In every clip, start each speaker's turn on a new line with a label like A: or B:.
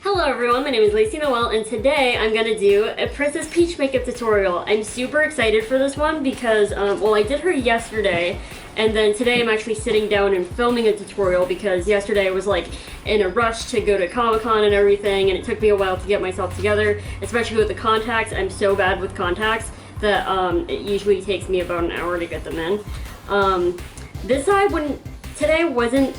A: Hello everyone, my name is Lacey Noel, and today I'm gonna do a Princess Peach makeup tutorial. I'm super excited for this one because, well, I did her yesterday, and then today I'm actually sitting down and filming a tutorial because yesterday I was like in a rush to go to Comic-Con and everything, and it took me a while to get myself together, especially with the contacts. I'm so bad with contacts that it usually takes me about an hour to get them in. This eye, today wasn't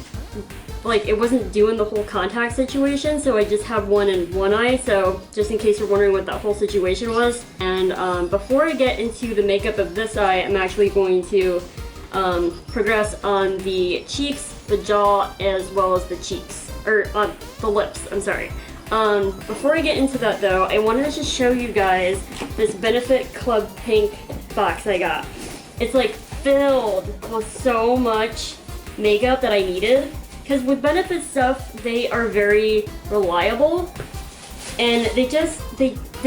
A: like, it wasn't doing the whole contact situation, so I just have one in one eye, so just in case you're wondering what that whole situation was. And before I get into the makeup of this eye, I'm actually going to progress on the cheeks, the jaw, as well as the cheeks, or the lips, I'm sorry. Before I get into that though, I wanted to just show you guys this Benefit Club Pink box I got. It's like filled with so much makeup that I needed. Because with Benefit stuff, they are very reliable, and they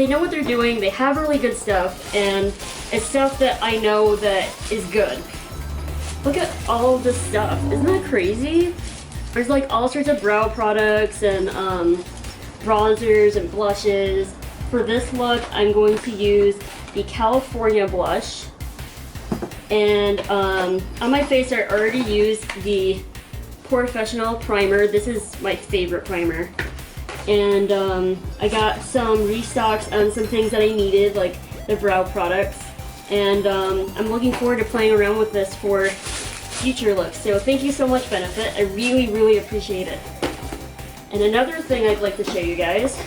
A: know what they're doing. They have really good stuff, and it's stuff that I know that is good. Look at all of this stuff. Isn't that crazy? There's like all sorts of brow products and bronzers and blushes. For this look, I'm going to use the California blush, and on my face I already used the Professional primer. This is my favorite primer, and I got some restocks on some things that I needed, like the brow products, and I'm looking forward to playing around with this for future looks. So thank you so much, Benefit. I really appreciate it. And another thing I'd like to show you guys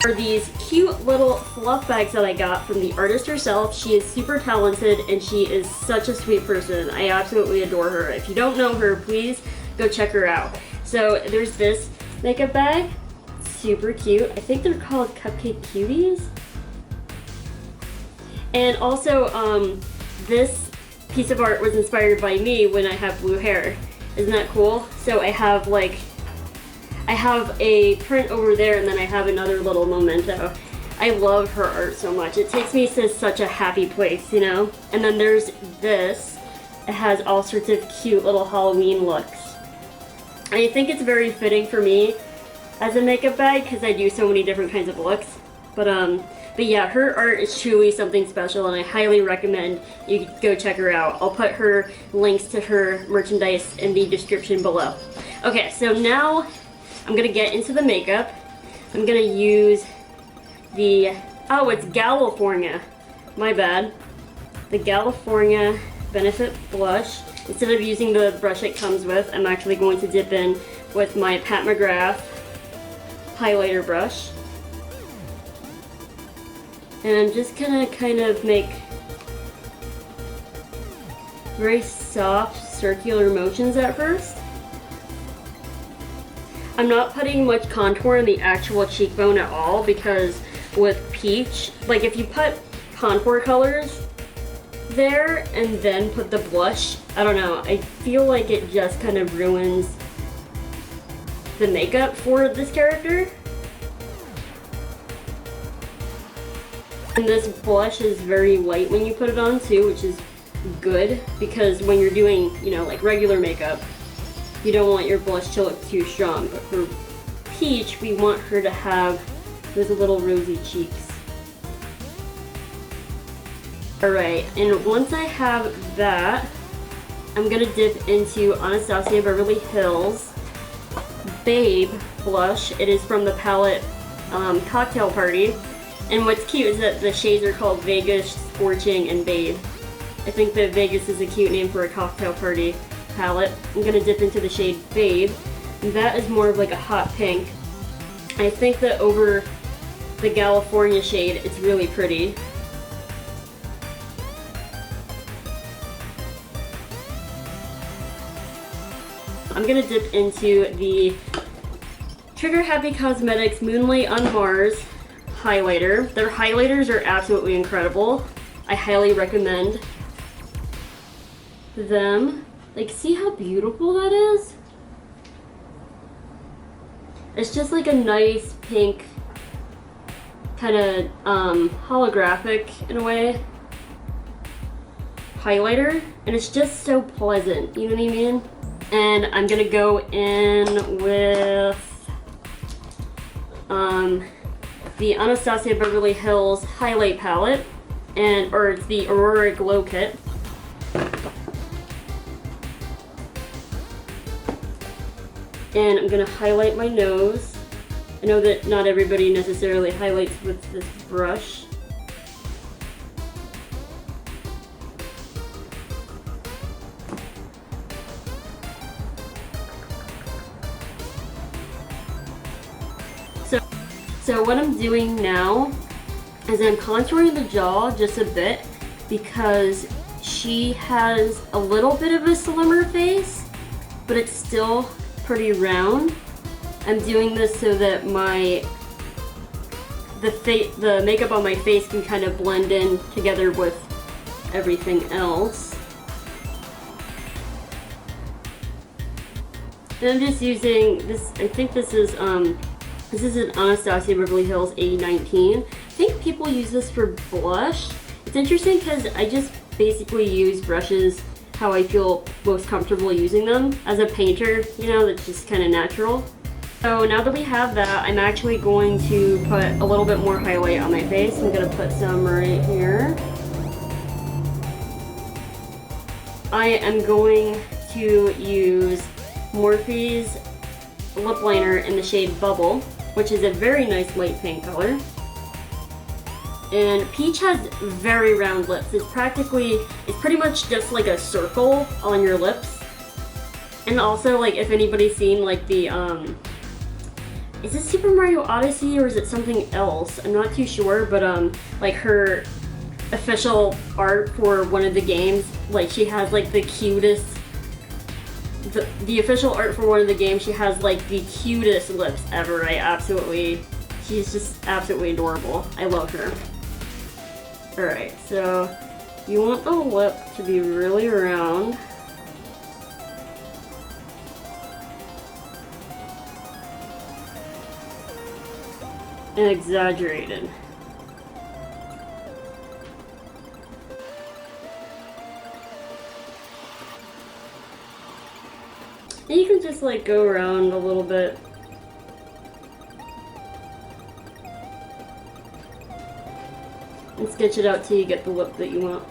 A: are these cute little fluff bags that I got from the artist herself. She is super talented and she is such a sweet person. I absolutely adore her. If you don't know her, please go check her out. So there's this makeup bag, super cute. I think they're called Cupcake Cuties. And also this piece of art was inspired by me when I have blue hair. Isn't that cool? So I have a print over there, and then I have another little memento. I love her art so much. It takes me to such a happy place, you know? And then there's this. It has all sorts of cute little Halloween looks. And I think it's very fitting for me as a makeup bag because I do so many different kinds of looks. But yeah, her art is truly something special, and I highly recommend you go check her out. I'll put her links to her merchandise in the description below. Okay, so now I'm gonna get into the makeup. I'm gonna use the, oh, it's California. My bad. The California Benefit blush. Instead of using the brush it comes with, I'm actually going to dip in with my Pat McGrath highlighter brush. And I'm just gonna kind of make very soft circular motions at first. I'm not putting much contour in the actual cheekbone at all because with Peach, like if you put contour colors there and then put the blush, I don't know, I feel like it just kind of ruins the makeup for this character. And this blush is very light when you put it on too, which is good because when you're doing, you know, like regular makeup, you don't want your blush to look too strong, but for Peach, we want her to have those little rosy cheeks. Alright, and once I have that, I'm gonna dip into Anastasia Beverly Hills Babe blush. It is from the palette Cocktail Party, and what's cute is that the shades are called Vegas, Scorching, and Babe. I think that Vegas is a cute name for a cocktail party palette. I'm gonna dip into the shade Babe. And that is more of like a hot pink. I think that over the California shade, it's really pretty. I'm gonna dip into the Trigger Happy Cosmetics Moonlight on Mars highlighter. Their highlighters are absolutely incredible. I highly recommend them. Like, see how beautiful that is? It's just like a nice pink, kind of holographic in a way, highlighter, and it's just so pleasant, you know what I mean? And I'm gonna go in with the Anastasia Beverly Hills highlight palette, or it's the Aurora Glow Kit. And I'm gonna highlight my nose. I know that not everybody necessarily highlights with this brush. So what I'm doing now is I'm contouring the jaw just a bit because she has a little bit of a slimmer face, but it's still pretty round. I'm doing this so that the makeup on my face can kind of blend in together with everything else. And I'm just using this, I think this is an Anastasia Beverly Hills A19. I think people use this for blush. It's interesting because I just basically use brushes how I feel most comfortable using them. As a painter, you know, that's just kind of natural. So now that we have that, I'm actually going to put a little bit more highlight on my face. I'm going to put some right here. I am going to use Morphe's lip liner in the shade Bubble, which is a very nice light pink color. And Peach has very round lips. It's pretty much just like a circle on your lips. And also, like, if anybody's seen like the, is it Super Mario Odyssey or is it something else? I'm not too sure, but like her official art for one of the games, like she has like the cutest, the official art for one of the games, she has like the cutest lips ever. She's just absolutely adorable. I love her. Alright, so you want the lip to be really round. And exaggerated. And you can just like go around a little bit. And sketch it out till you get the lip that you want.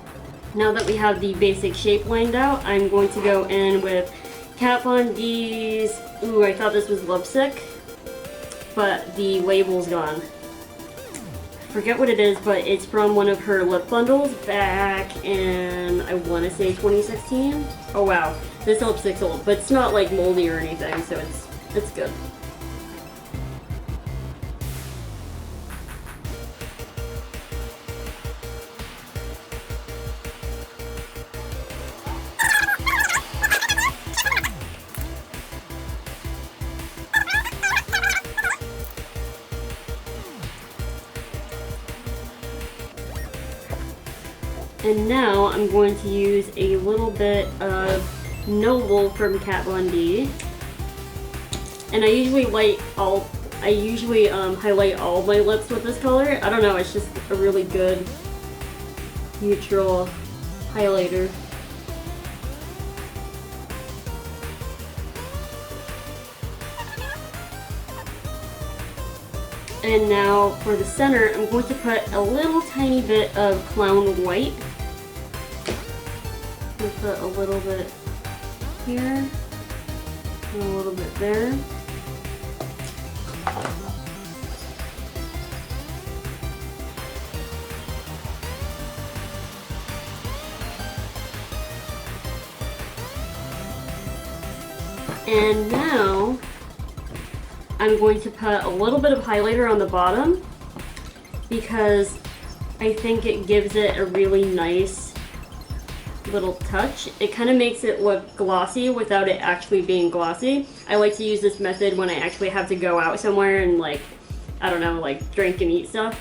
A: Now that we have the basic shape lined out, I'm going to go in with Kat Von D's, ooh, I thought this was Lipstick, but the label's gone. Forget what it is, but it's from one of her lip bundles back in, I want to say 2016. Oh wow, this lipstick's old, but it's not like moldy or anything, so it's good. And now I'm going to use a little bit of Noble from Kat Von D. And I usually highlight all my lips with this color. I don't know, it's just a really good neutral highlighter. And now for the center, I'm going to put a little tiny bit of Clown White. I'm going to put a little bit here, and a little bit there. And now I'm going to put a little bit of highlighter on the bottom because I think it gives it a really nice little touch. It kind of makes it look glossy without it actually being glossy. I like to use this method when I actually have to go out somewhere and, like, I don't know, like drink and eat stuff.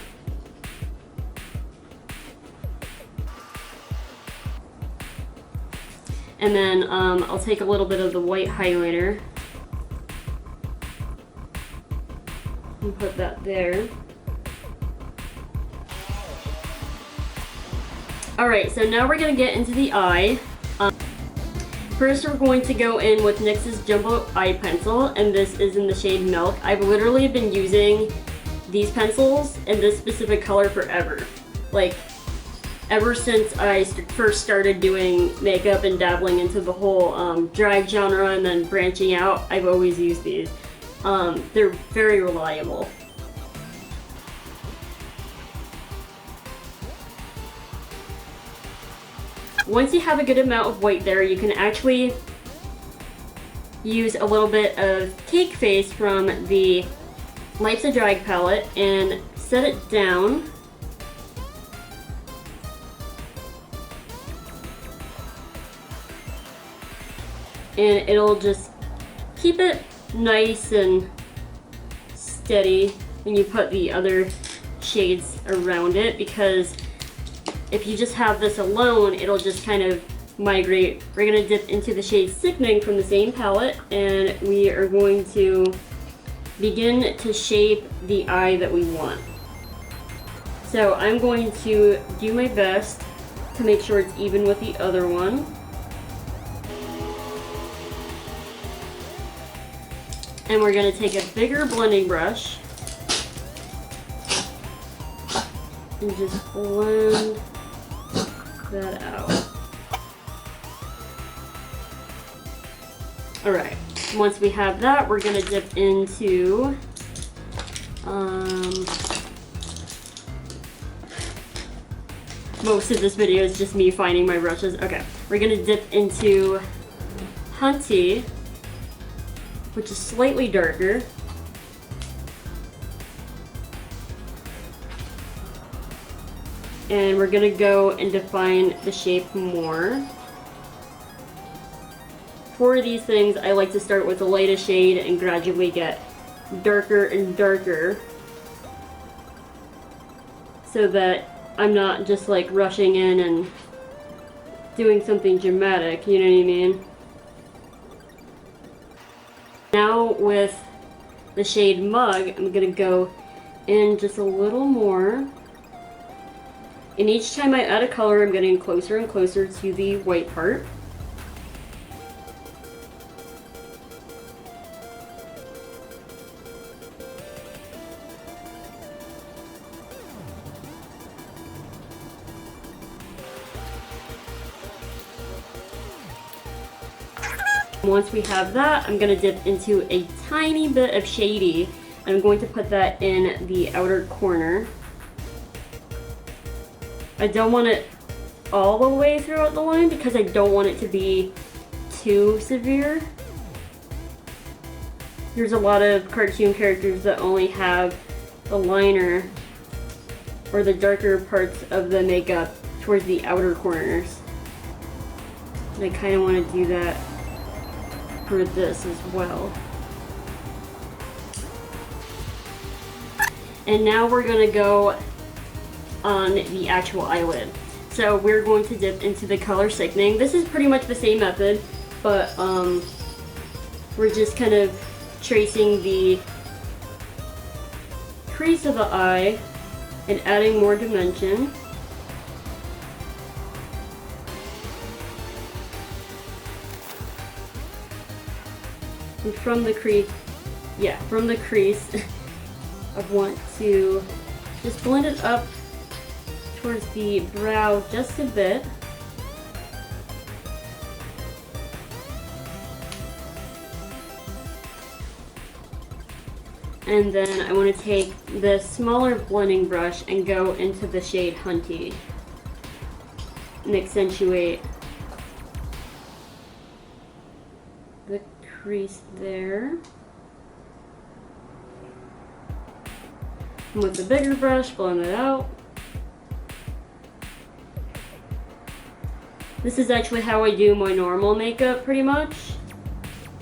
A: And then I'll take a little bit of the white highlighter and put that there. Alright, so now we're going to get into the eye. First, we're going to go in with NYX's Jumbo Eye Pencil, and this is in the shade Milk. I've literally been using these pencils in this specific color forever. Like, ever since I first started doing makeup and dabbling into the whole drag genre and then branching out, I've always used these. They're very reliable. Once you have a good amount of white there, you can actually use a little bit of Cake Face from the Life's a Drag palette and set it down. And it'll just keep it nice and steady when you put the other shades around it, because if you just have this alone, it'll just kind of migrate. We're going to dip into the shade Sickening from the same palette, and we are going to begin to shape the eye that we want. So I'm going to do my best to make sure it's even with the other one. And we're going to take a bigger blending brush and just blend that out. Alright, once we have that, we're going to dip into most of this video is just me finding my brushes. Okay, we're going to dip into Hunty, which is slightly darker. And we're gonna go and define the shape more. For these things, I like to start with the lightest shade and gradually get darker and darker, so that I'm not just like rushing in and doing something dramatic, you know what I mean? Now with the shade Mug, I'm gonna go in just a little more. And each time I add a color, I'm getting closer and closer to the white part. Once we have that, I'm going to dip into a tiny bit of Shady. I'm going to put that in the outer corner. I don't want it all the way throughout the line because I don't want it to be too severe. There's a lot of cartoon characters that only have the liner or the darker parts of the makeup towards the outer corners. And I kind of want to do that for this as well. And now we're going to go on the actual eyelid. So we're going to dip into the color Sickening. This is pretty much the same method, but we're just kind of tracing the crease of the eye and adding more dimension. And from the crease, I want to just blend it up towards the brow just a bit. And then I want to take the smaller blending brush and go into the shade Hunty and accentuate the crease there. And with the bigger brush, blend it out. This is actually how I do my normal makeup pretty much,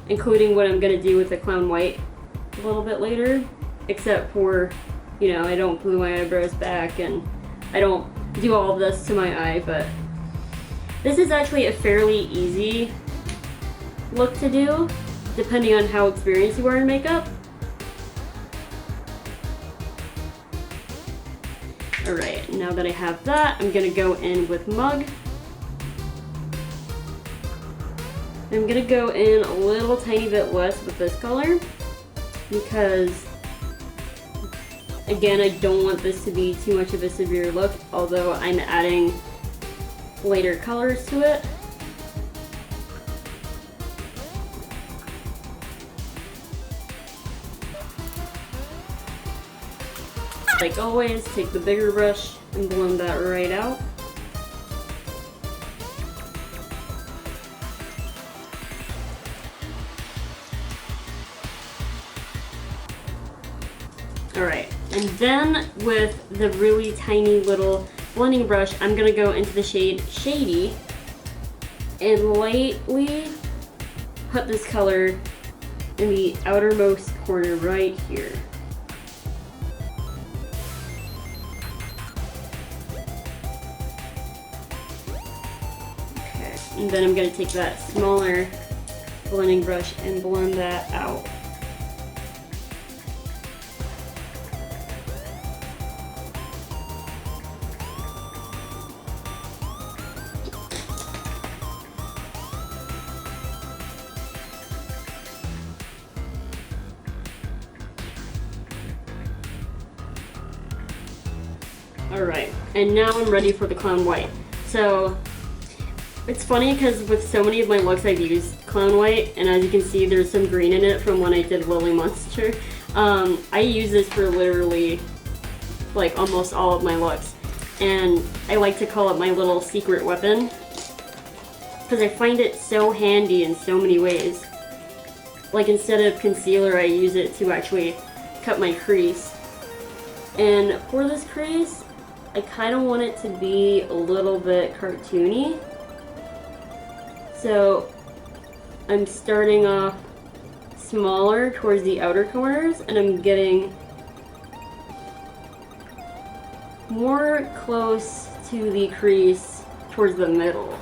A: including what I'm going to do with the Clown White a little bit later, except for, you know, I don't glue my eyebrows back and I don't do all of this to my eye, but this is actually a fairly easy look to do, depending on how experienced you are in makeup. Alright, now that I have that, I'm going to go in with Mug. I'm gonna go in a little tiny bit less with this color because, again, I don't want this to be too much of a severe look, although I'm adding lighter colors to it. Like always, take the bigger brush and blend that right out. Alright, and then with the really tiny little blending brush, I'm gonna go into the shade Shady and lightly put this color in the outermost corner right here. Okay, and then I'm gonna take that smaller blending brush and blend that out. Alright, and now I'm ready for the Clown White. So, it's funny because with so many of my looks I've used Clown White, and as you can see there's some green in it from when I did Lily Monster. I use this for literally like almost all of my looks, and I like to call it my little secret weapon because I find it so handy in so many ways. Like instead of concealer I use it to actually cut my crease. And for this crease, I kind of want it to be a little bit cartoony. So I'm starting off smaller towards the outer corners and I'm getting more close to the crease towards the middle.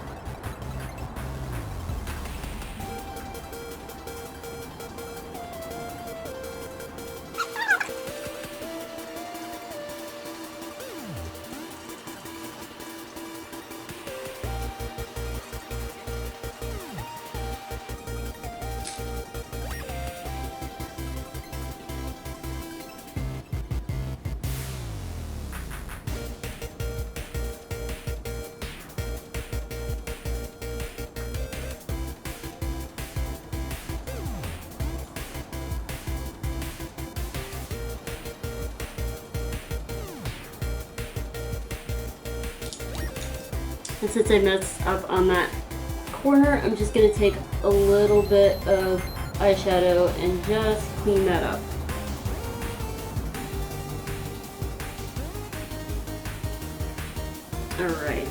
A: And since I messed up on that corner, I'm just going to take a little bit of eyeshadow and just clean that up. Alright.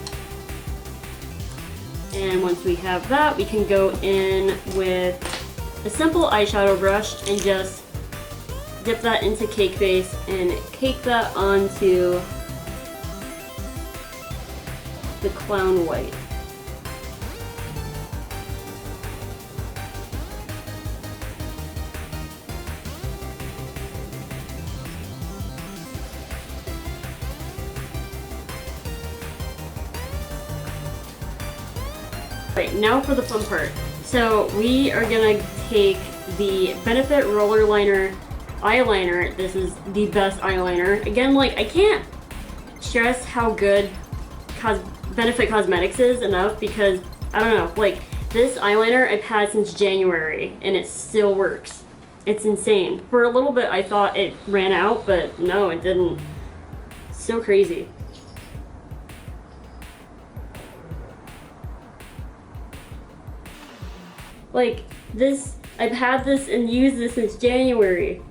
A: And once we have that, we can go in with a simple eyeshadow brush and just dip that into Cake Base and cake that onto the Clown White. Right, now for the fun part. So we are gonna take the Benefit Roller Liner eyeliner. This is the best eyeliner. Again, like I can't stress how good Benefit Cosmetics is enough because, I don't know, like this eyeliner I've had since January and it still works. It's insane. For a little bit I thought it ran out, but no, it didn't. So crazy. Like this, I've had this and used this since January.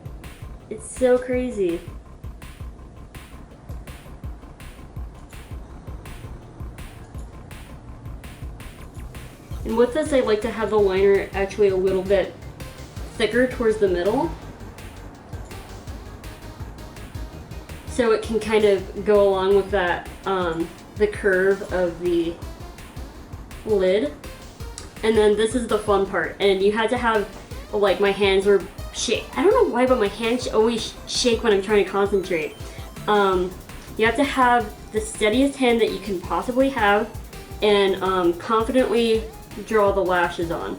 A: It's so crazy. And with this, I like to have the liner actually a little bit thicker towards the middle, so it can kind of go along with that, the curve of the lid. And then this is the fun part, and you had to have, like, my hands were I don't know why, but my hands always shake when I'm trying to concentrate. You have to have the steadiest hand that you can possibly have and confidently draw the lashes on.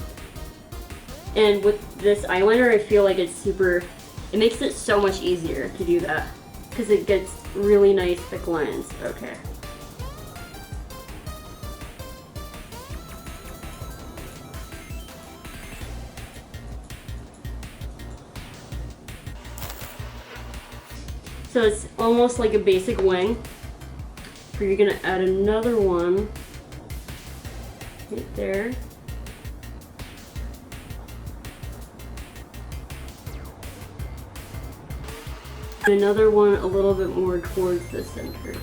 A: And with this eyeliner, I feel like it makes it so much easier to do that because it gets really nice thick lines. Okay. So it's almost like a basic wing. So you're gonna add another one right there. And another one a little bit more towards the center.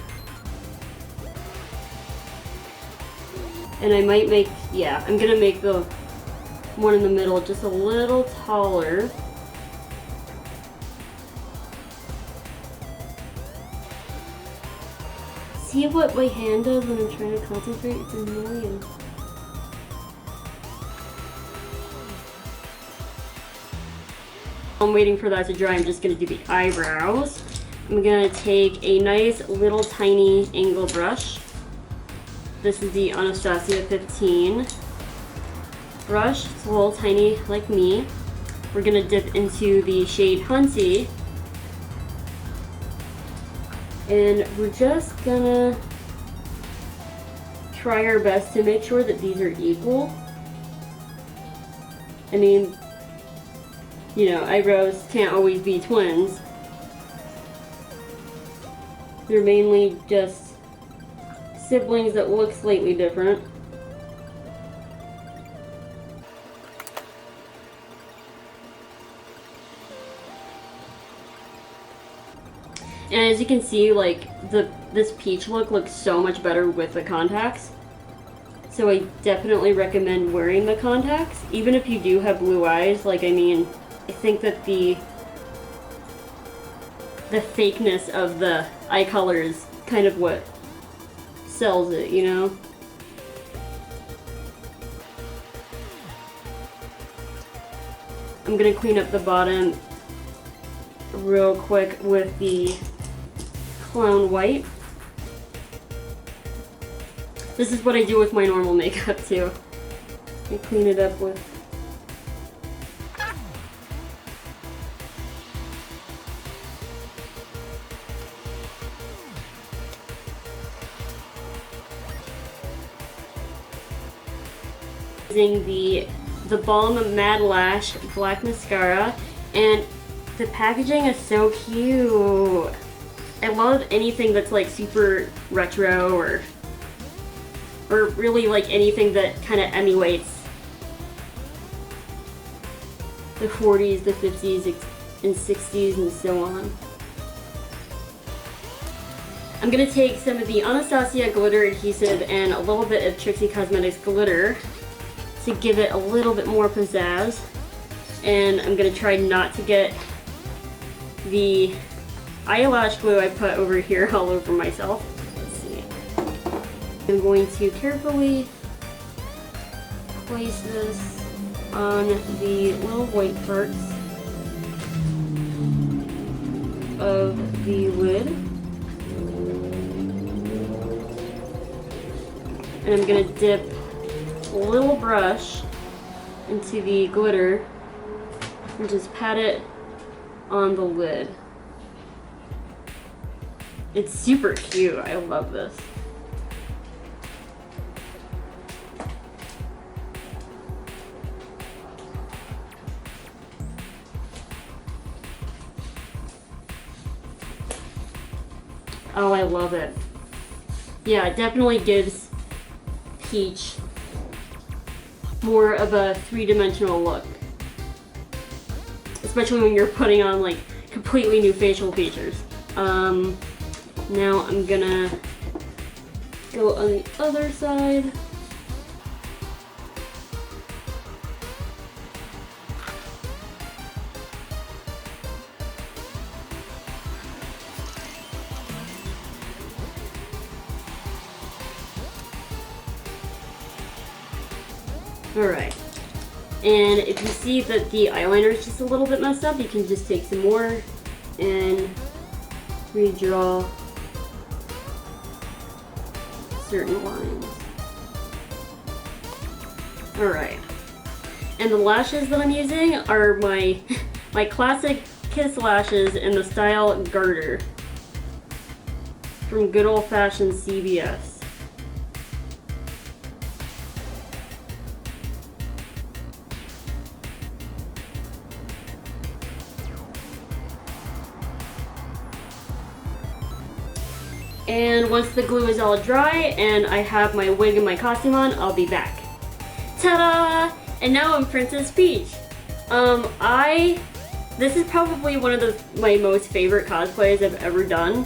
A: And I might make, yeah, I'm gonna make the one in the middle just a little taller. See what my hand does when I'm trying to concentrate? It's annoying. I'm waiting for that to dry. I'm just gonna do the eyebrows. I'm gonna take a nice little tiny angle brush. This is the Anastasia 15 brush. It's a little tiny like me. We're gonna dip into the shade Hunty. And we're just gonna try our best to make sure that these are equal. I mean, you know, eyebrows can't always be twins. They're mainly just siblings that look slightly different. And as you can see, like, this peach look looks so much better with the contacts. So I definitely recommend wearing the contacts. Even if you do have blue eyes, like, I mean, I think that the fakeness of the eye color is kind of what sells it, you know? I'm gonna clean up the bottom real quick with the Clown White. This is what I do with my normal makeup too. I clean it up with using the Balm Mad Lash Black Mascara, and the packaging is so cute. I love anything that's like super retro or really like anything that kind of emulates the 40s, the 50s, and 60s, and so on. I'm gonna take some of the Anastasia glitter adhesive and a little bit of Trixie Cosmetics glitter to give it a little bit more pizzazz. And I'm gonna try not to get the eyelash glue I put over here all over myself. Let's see. I'm going to carefully place this on the little white parts of the lid. And I'm gonna dip a little brush into the glitter and just pat it on the lid. It's super cute. I love this. Oh, I love it. Yeah, it definitely gives Peach more of a three-dimensional look. Especially when you're putting on like completely new facial features. Now I'm gonna go on the other side. Alright, and if you see that the eyeliner is just a little bit messed up, you can just take some more and redraw certain lines. Alright, And the lashes that I'm using are my, my classic Kiss lashes in the style Garter from good old-fashioned CVS. And once the glue is all dry and I have my wig and my costume on, I'll be back. Ta-da! And now I'm Princess Peach. This is probably one of my most favorite cosplays I've ever done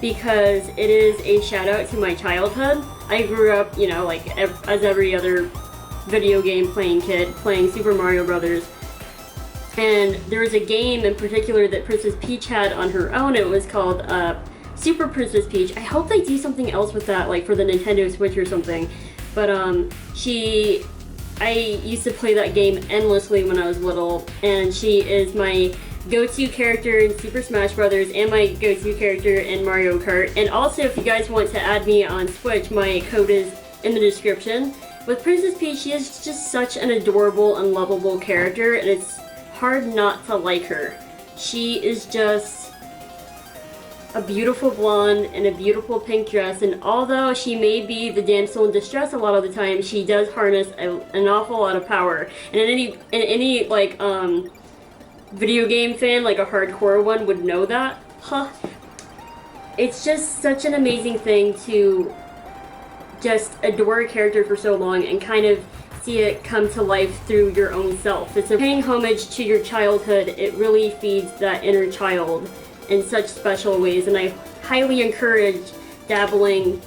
A: because it is a shout out to my childhood. I grew up, you know, like as every other video game playing kid, playing Super Mario Brothers. And there was a game in particular that Princess Peach had on her own. It was called Super Princess Peach. I hope they do something else with that, like for the Nintendo Switch or something. But I used to play that game endlessly when I was little, and she is my go-to character in Super Smash Brothers and my go-to character in Mario Kart. And also, if you guys want to add me on Switch, my code is in the description. With Princess Peach, she is just such an adorable and lovable character, and it's hard not to like her. She is just a beautiful blonde in a beautiful pink dress, and although she may be the damsel in distress a lot of the time, she does harness an awful lot of power. And in any like video game fan, like a hardcore one, would know that. Huh. It's just such an amazing thing to just adore a character for so long and kind of see it come to life through your own self. It's a paying homage to your childhood. It really feeds that inner child in such special ways, and I highly encourage dabbling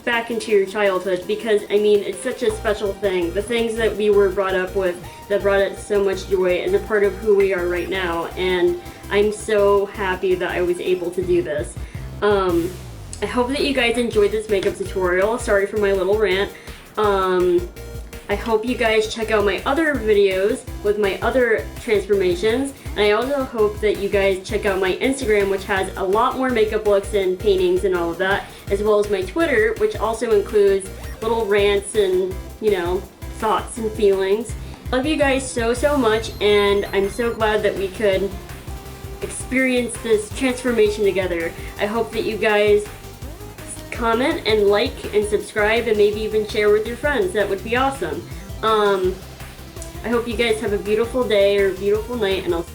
A: back into your childhood because, I mean, it's such a special thing. The things that we were brought up with that brought us so much joy is a part of who we are right now, and I'm so happy that I was able to do this. I hope that you guys enjoyed this makeup tutorial. Sorry for my little rant. I hope you guys check out my other videos with my other transformations, and I also hope that you guys check out my Instagram, which has a lot more makeup looks and paintings and all of that, as well as my Twitter, which also includes little rants and, you know, thoughts and feelings. Love you guys so much, and I'm so glad that we could experience this transformation together. I hope that you guys comment and like and subscribe and maybe even share with your friends. That would be awesome. I hope you guys have a beautiful day or a beautiful night, and I'll